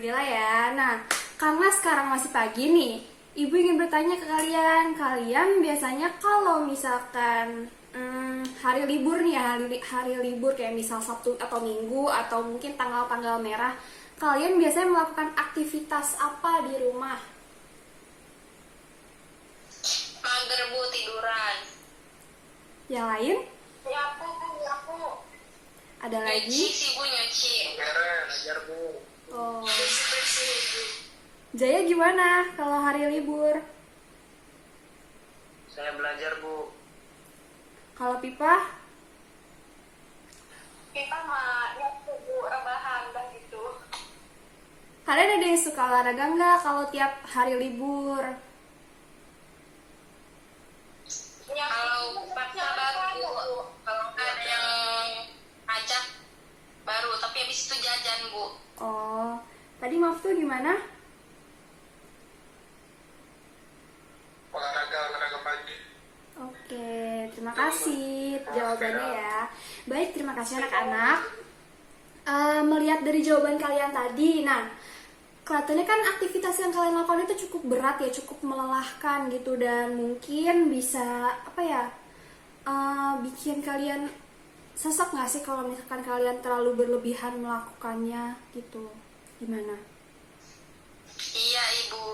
Alhamdulillah ya. Nah, karena sekarang masih pagi nih, Ibu ingin bertanya ke kalian. Kalian biasanya kalau misalkan hari libur nih ya, hari libur kayak misal Sabtu atau Minggu atau mungkin tanggal-tanggal merah, kalian biasanya melakukan aktivitas apa di rumah? Mager bu, tiduran. Yang lain? Nyapu. Ada Nyuci lagi? sih bu, nyuci. Belajar bu. Oh. Bersih bu. Jaya gimana kalau hari libur? Saya belajar bu. Kalau Pipa? Kita mah nyapu bu, rebahan dan gitu. Kalian ada yang suka olahraga nggak kalau tiap hari libur? Kalau paksa baru bu, kalau nggak ada yang ajak baru, tapi habis itu jajan bu. Oh, tadi maaf tuh gimana? Olahraga pagi. Oke, terima kasih jawabannya ya. Baik, terima kasih anak-anak. Melihat dari jawaban kalian tadi, nah kelihatannya kan aktivitas yang kalian lakukan itu cukup berat ya, cukup melelahkan gitu, dan mungkin bisa apa ya, bikin kalian sesak nggak sih kalau misalkan kalian terlalu berlebihan melakukannya gitu? Gimana? Iya ibu.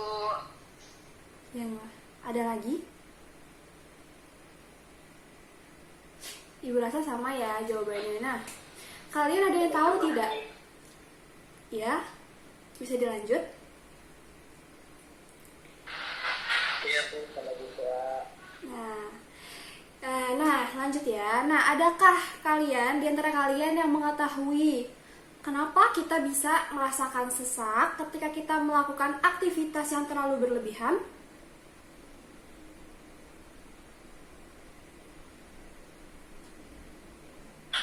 Yang ada lagi? Ibu rasa sama ya jawabannya. Nah, kalian ada yang tahu tidak? Ya, bisa dilanjut? Iya bu, kalau bisa. Nah, lanjut ya. Nah, adakah kalian, di antara kalian yang mengetahui kenapa kita bisa merasakan sesak ketika kita melakukan aktivitas yang terlalu berlebihan?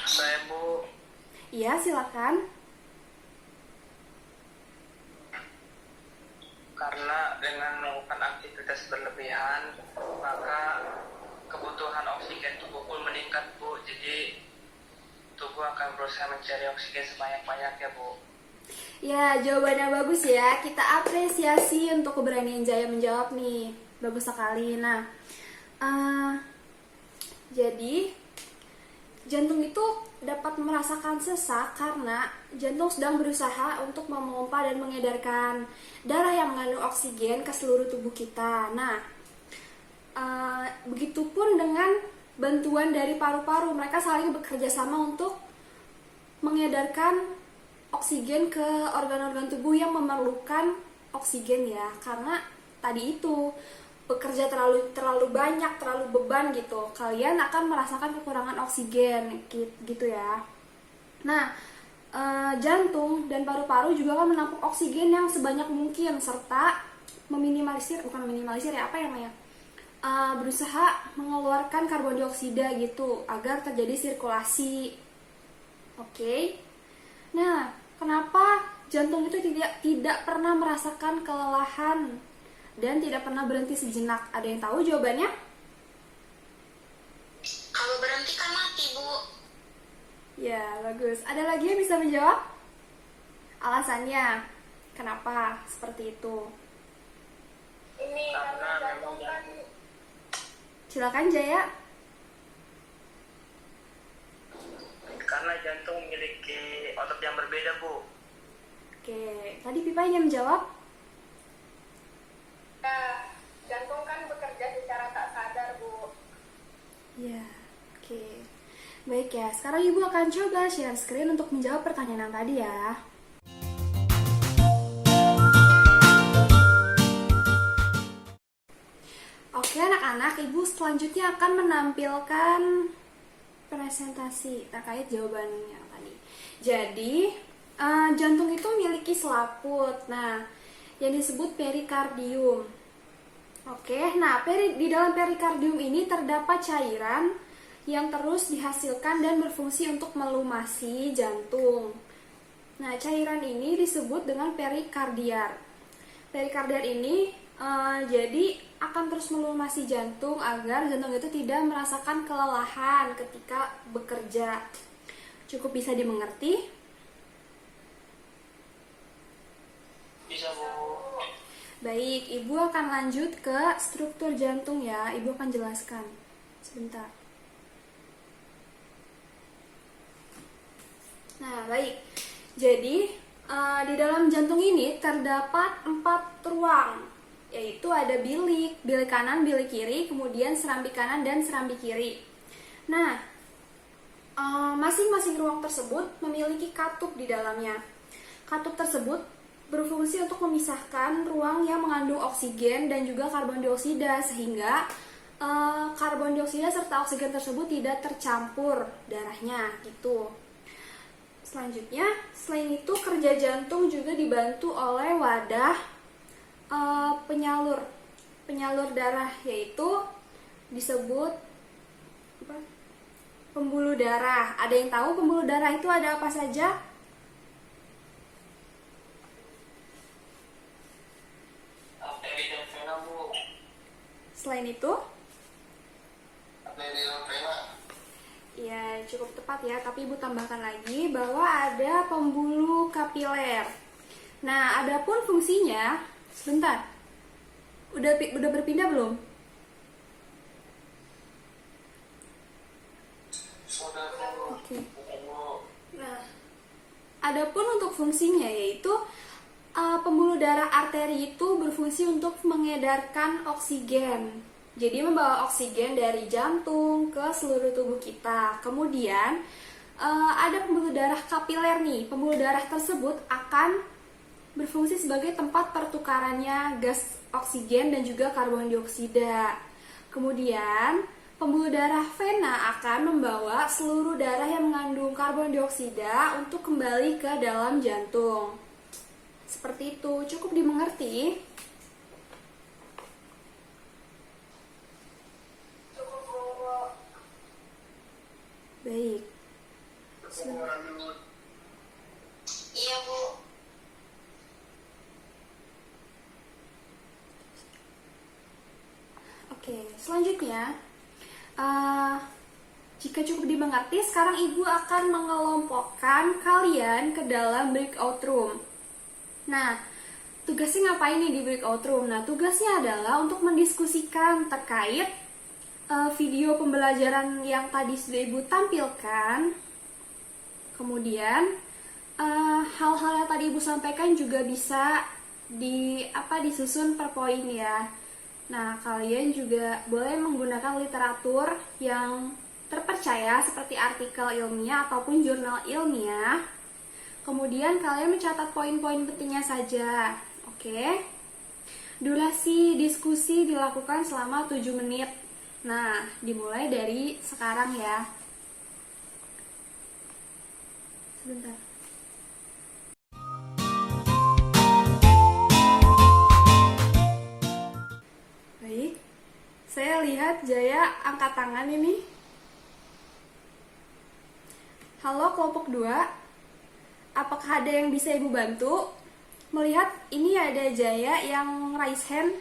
Saya bu, Iya, silakan. karena dengan melakukan aktivitas berlebihan, maka kebutuhan oksigen tubuh pun meningkat bu. Jadi tubuh akan berusaha mencari oksigen sebanyak-banyaknya bu. Ya, jawabannya bagus ya. Kita apresiasi untuk keberanian Jaya menjawab nih. Bagus sekali. Nah, jadi jantung itu dapat merasakan sesak karena jantung sedang berusaha untuk memompa dan mengedarkan darah yang mengandung oksigen ke seluruh tubuh kita. Nah, begitupun dengan bantuan dari paru-paru, mereka saling bekerja sama untuk mengedarkan oksigen ke organ-organ tubuh yang memerlukan oksigen ya, karena tadi itu bekerja terlalu banyak, terlalu beban gitu, kalian akan merasakan kekurangan oksigen gitu ya. Nah, jantung dan paru-paru juga akan menampung oksigen yang sebanyak mungkin serta berusaha mengeluarkan karbon dioksida gitu agar terjadi sirkulasi. Oke. Nah, kenapa jantung itu tidak pernah merasakan kelelahan dan tidak pernah berhenti sejenak? Ada yang tahu jawabannya? Kalau berhenti kan mati bu. Ya, bagus. Ada lagi yang bisa menjawab? Alasannya, kenapa seperti itu? Ini Karena memang jantung. Silakan Jaya. Karena jantung memiliki otot yang berbeda bu. Oke, tadi Pipa ingin menjawab? Ya, jantung kan bekerja secara tak sadar bu. Ya, oke. Baik ya, sekarang Ibu akan coba share screen untuk menjawab pertanyaan yang tadi ya. Oke anak-anak, Ibu selanjutnya akan menampilkan presentasi terkait jawabannya tadi. Jadi, jantung itu memiliki selaput, nah yang disebut perikardium. Oke, nah di dalam perikardium ini terdapat cairan yang terus dihasilkan dan berfungsi untuk melumasi jantung. Nah, cairan ini disebut dengan perikardiar. Perikardiar ini jadi akan terus melumasi jantung agar jantung itu tidak merasakan kelelahan ketika bekerja. Cukup bisa dimengerti? Baik, Ibu akan lanjut ke struktur jantung ya. Ibu akan jelaskan. Sebentar. Nah, baik. Jadi, di dalam jantung ini terdapat 4 ruang, yaitu ada bilik, bilik kanan, bilik kiri, kemudian serambi kanan dan serambi kiri. Nah, masing-masing ruang tersebut memiliki katup di dalamnya. Katup tersebut berfungsi untuk memisahkan ruang yang mengandung oksigen dan juga karbon dioksida, sehingga karbon dioksida serta oksigen tersebut tidak tercampur darahnya gitu. Selanjutnya, selain itu kerja jantung juga dibantu oleh wadah penyalur darah, yaitu disebut pembuluh darah. Ada yang tahu pembuluh darah itu ada apa saja? Arteri dan vena, Bu. Selain itu, Arteri dan vena. ya cukup tepat ya, tapi Ibu tambahkan lagi bahwa ada pembuluh kapiler. Nah, adapun fungsinya, sebentar. Udah berpindah belum? Oke. Nah, adapun untuk fungsinya yaitu pembuluh darah arteri itu berfungsi untuk mengedarkan oksigen. Jadi membawa oksigen dari jantung ke seluruh tubuh kita. Kemudian ada pembuluh darah kapiler nih. Pembuluh darah tersebut akan berfungsi sebagai tempat pertukarannya gas oksigen dan juga karbon dioksida. Kemudian pembuluh darah vena akan membawa seluruh darah yang mengandung karbon dioksida untuk kembali ke dalam jantung. Seperti itu, cukup dimengerti? Baik. Iya, Bu. Oke, selanjutnya, jika cukup dimengerti, sekarang Ibu akan mengelompokkan kalian ke dalam breakout room. Nah, tugasnya ngapain nih di breakout room? Nah, tugasnya adalah untuk mendiskusikan terkait video pembelajaran yang tadi sudah Ibu tampilkan. Kemudian, hal-hal yang tadi Ibu sampaikan juga bisa disusun per poin ya. Nah, kalian juga boleh menggunakan literatur yang terpercaya seperti artikel ilmiah ataupun jurnal ilmiah. Kemudian kalian mencatat poin-poin pentingnya saja. Oke. Durasi diskusi dilakukan selama 7 menit. Nah, dimulai dari sekarang ya. Sebentar. Baik, saya lihat Jaya angkat tangan ini. Halo kelompok 2, apakah ada yang bisa Ibu bantu? Melihat ini ada Jaya yang raise hand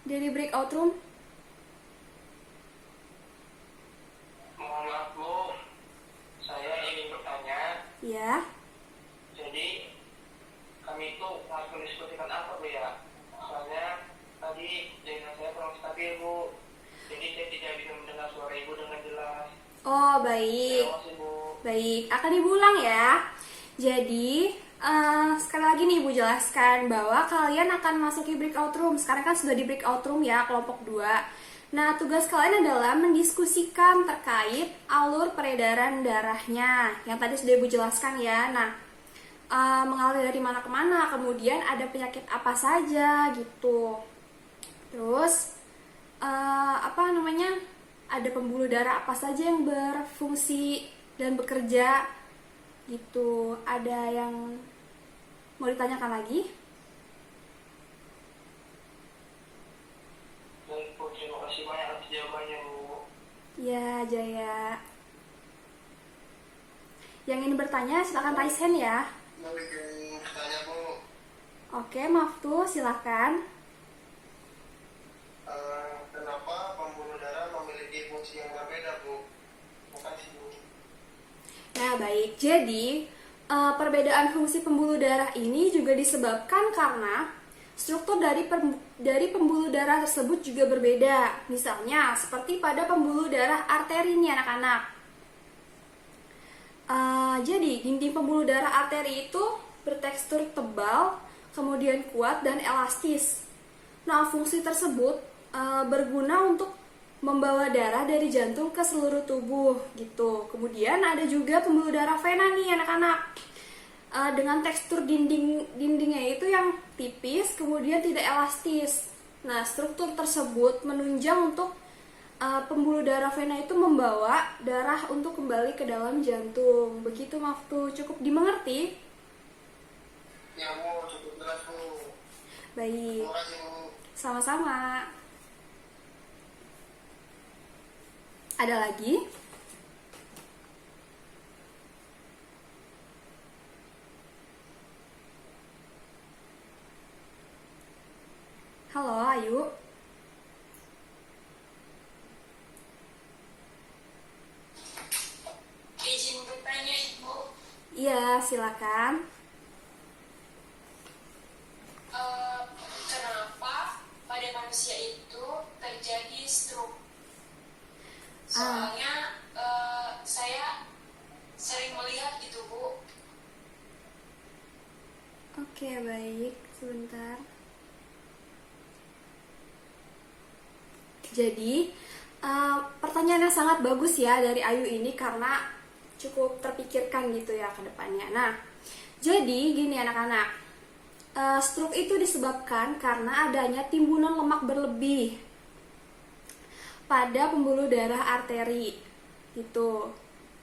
dari breakout room. Mohon maaf, Bu. Saya ingin bertanya. Ya, Jadi, kami itu harus mendiskusikan apa, Bu ya? Soalnya tadi dengan saya kurang stabil, Bu. Jadi saya tidak bisa mendengar suara Ibu dengan jelas. oh baik. Terima kasih, Bu. Baik, akan diulang ya. Jadi, sekali lagi nih Ibu jelaskan bahwa kalian akan masuki breakout room. Sekarang kan sudah di breakout room ya, kelompok 2. Nah, tugas kalian adalah mendiskusikan terkait alur peredaran darahnya. Yang tadi sudah Ibu jelaskan ya. Nah, mengalir dari mana ke mana, kemudian ada penyakit apa saja gitu. Terus, ada pembuluh darah apa saja yang berfungsi dan bekerja gitu. Ada yang mau ditanyakan lagi? Baik, Bu. Terima kasih banyak atas jawabannya, Bu. Ya, Jaya. Yang ingin bertanya silakan raise hand ya. Mau bikin bertanya, Bu. Oke, maaf tuh, silakan. Kenapa pembuluh darah memiliki fungsi yang berbeda, Bu? Terima kasih, Bu. Nah, baik. Jadi, perbedaan fungsi pembuluh darah ini juga disebabkan karena struktur dari pembuluh darah tersebut juga berbeda. Misalnya seperti pada pembuluh darah arteri nih anak-anak. Jadi dinding pembuluh darah arteri itu bertekstur tebal, kemudian kuat dan elastis. Nah, fungsi tersebut berguna untuk membawa darah dari jantung ke seluruh tubuh gitu. Kemudian ada juga pembuluh darah vena nih anak-anak. Dengan tekstur dindingnya itu yang tipis, kemudian tidak elastis. Nah, struktur tersebut menunjang untuk pembuluh darah vena itu membawa darah untuk kembali ke dalam jantung. Begitu Maftu, cukup dimengerti? Ya Bu, cukup jelas Bu. Baik, Terima kasih Bu. sama-sama. Ada lagi? Halo, Ayu. Izin bertanya Ibu, Iya, silakan. kenapa pada manusia itu terjadi stroke? Soalnya saya sering melihat gitu Bu. Oke, baik. Sebentar. Jadi, pertanyaan yang sangat bagus ya dari Ayu ini karena cukup terpikirkan gitu ya ke depannya. Nah, jadi gini anak-anak, stroke itu disebabkan karena adanya timbunan lemak berlebih pada pembuluh darah arteri gitu.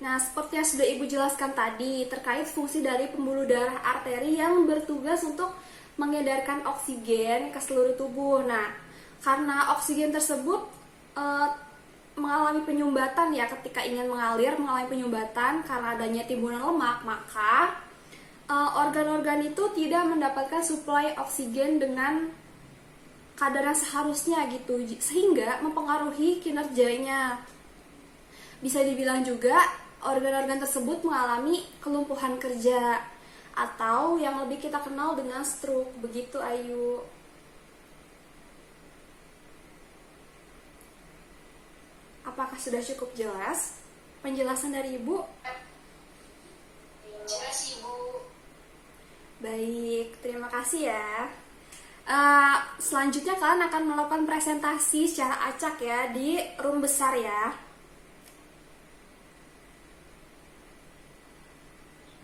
Nah, seperti yang sudah Ibu jelaskan tadi terkait fungsi dari pembuluh darah arteri yang bertugas untuk mengedarkan oksigen ke seluruh tubuh. Nah, karena oksigen tersebut mengalami penyumbatan ya ketika ingin mengalir, mengalami penyumbatan karena adanya timbunan lemak, maka organ-organ itu tidak mendapatkan suplai oksigen dengan kadar yang seharusnya gitu, sehingga mempengaruhi kinerjanya. Bisa dibilang juga organ-organ tersebut mengalami kelumpuhan kerja atau yang lebih kita kenal dengan stroke. Begitu Ayu. Apakah sudah cukup jelas penjelasan dari Ibu? Jelas Ibu. Baik, terima kasih ya. Selanjutnya kalian akan melakukan presentasi secara acak ya di room besar ya.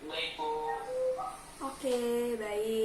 Baik Bu. Oke, baik.